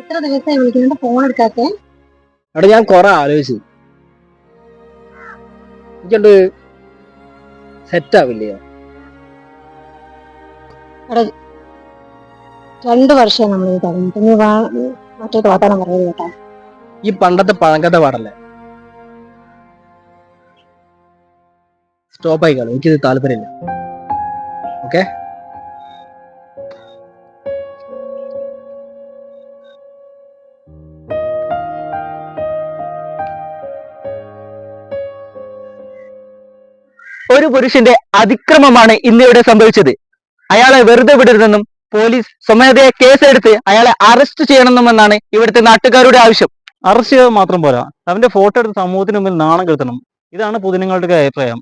എത്ര ദിവസമായി വിളിക്കുന്നുണ്ട്, ഫോൺ എടുക്കാത്തെ? അവിടെ ഞാൻ കുറെ ആലോചിച്ചു, എനിക്കണ്ട് സെറ്റ് ആവില്ലേ? എടാ, 2 വർഷം നമ്മൾ തുടങ്ങിട്ട് നീ മറ്റേ തോട്ടണം പറയുന്നത് കേട്ടാ. ഈ പണ്ടത്തെ പഴങ്കഥ പാടല്ലേ, സ്റ്റോപ്പ് ആയിക്കാളും, എനിക്കിത് താല്പര്യമില്ല. ഓക്കെ, ഒരു പുരുഷന്റെ അതിക്രമമാണ് ഇന്നിവിടെ സംഭവിച്ചത്. അയാളെ വെറുതെ വിടരുതെന്നും പോലീസ് സ്വമേധയാ കേസെടുത്ത് അയാളെ അറസ്റ്റ് ചെയ്യണമെന്നാണ് ഇവിടുത്തെ നാട്ടുകാരുടെ ആവശ്യം. അറസ്റ്റ് ചെയ്താൽ മാത്രം പോരാ, അവന്റെ ഫോട്ടോ എടുത്ത് സമൂഹത്തിന് മുമ്പിൽ നാണം കെടുത്തണം. ഇതാണ് പൊതുജനങ്ങളുടെ അഭിപ്രായം.